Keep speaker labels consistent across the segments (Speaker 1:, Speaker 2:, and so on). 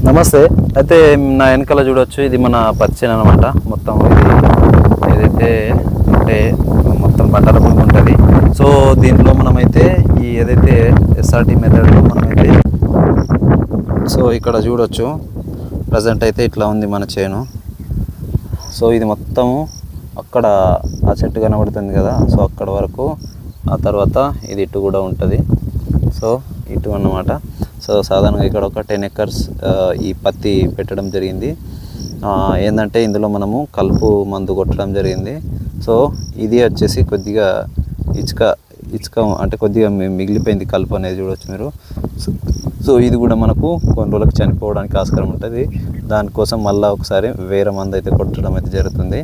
Speaker 1: నమస్తే. అయితే నా వెనకాల చూడొచ్చు, ఇది మన పచ్చిని అనమాట. మొత్తం ఇది ఏదైతే అంటే మొత్తం పంటల భూమి ఉంటుంది. సో దీంట్లో మనమైతే ఈ ఏదైతే ఎస్ఆర్టీ మెథడ్లో మనమైతే సో ఇక్కడ చూడొచ్చు, ప్రజెంట్ అయితే ఇట్లా ఉంది మన చేను. సో ఇది మొత్తము అక్కడ ఆ చెట్టు కనబడుతుంది కదా, సో అక్కడ వరకు, ఆ తర్వాత ఇది ఇటు కూడా ఉంటుంది. సో ఇటు అన్నమాట. సో సాధారణంగా ఇక్కడ ఒక 10 acres ఈ పత్తి పెట్టడం జరిగింది. ఏంటంటే ఇందులో మనము కలుపు మందు కొట్టడం జరిగింది. సో ఇది వచ్చేసి కొద్దిగా ఇసుక అంటే కొద్దిగా మిగిలిపోయింది కలుపు అనేది చూడవచ్చు మీరు. సో ఇది కూడా మనకు కొన్ని రోజులకు చనిపోవడానికి ఆస్కారం ఉంటుంది. దానికోసం మళ్ళీ ఒకసారి వేరే మందు అయితే కొట్టడం అయితే జరుగుతుంది.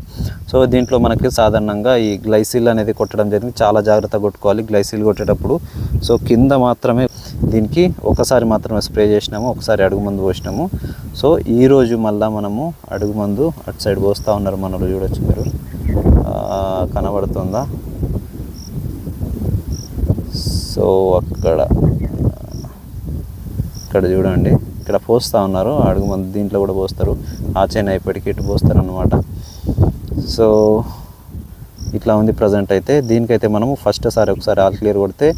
Speaker 1: సో దీంట్లో మనకి సాధారణంగా ఈ గ్లైసిల్ అనేది కొట్టడం జరిగింది. చాలా జాగ్రత్తగా కొట్టుకోవాలి గ్లైసిల్ కొట్టేటప్పుడు. సో కింద మాత్రమే దీనికి ఒకసారి మాత్రమే స్ప్రే చేసినాము, ఒకసారి అడుగు మందు పోసినాము. సో ఈరోజు మళ్ళీ మనము అడుగు మందు అటు సైడ్ పోస్తూ ఉన్నారు మనలో, చూడొచ్చు మీరు, కనబడుతుందా? సో ఇక్కడ చూడండి, ఇక్కడ పోస్తూ ఉన్నారు అడుగు మందు. దీంట్లో కూడా పోస్తారు, ఆ చైన్ అయిపోయికి ఇటు పోస్తారు అన్నమాట. సో ఇట్లా ఉంది ప్రజెంట్ అయితే. దీనికైతే మనము ఫస్ట్ ఒకసారి ఆల్ క్లియర్ కొడితే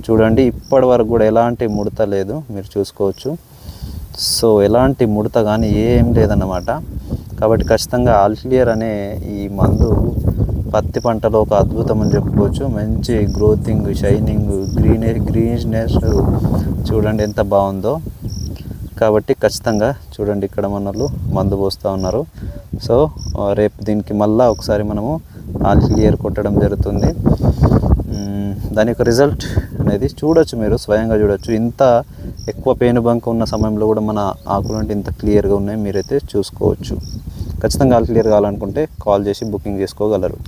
Speaker 1: చూడండి, ఇప్పటి వరకు కూడా ఎలాంటి ముడత లేదు, మీరు చూసుకోవచ్చు. సో ఎలాంటి ముడత కానీ ఏం లేదన్నమాట. కాబట్టి ఖచ్చితంగా ఆల్ క్లియర్ అనే ఈ మందు పత్తి పంటలో ఒక అద్భుతం అని చెప్పుకోవచ్చు. మంచి గ్రోతింగ్, షైనింగ్, గ్రీన్నెస్ చూడండి ఎంత బాగుందో. కాబట్టి ఖచ్చితంగా చూడండి, ఇక్కడ మనలు మందు పోస్తూ ఉన్నారు. సో రేపు దీనికి మళ్ళీ ఒకసారి మనము ఆల్ క్లియర్ కొట్టడం జరుగుతుంది. దాని యొక్క రిజల్ట్ అనేది చూడొచ్చు, మీరు స్వయంగా చూడొచ్చు. ఇంత ఎక్కువ పేనుబంక ఉన్న సమయంలో కూడా మన ఆకులు అంటే ఇంత క్లియర్గా ఉన్నాయి, మీరైతే చూసుకోవచ్చు. ఖచ్చితంగా ఆల్ క్లియర్ కావాలనుకుంటే కాల్ చేసి బుకింగ్ చేసుకోగలరు.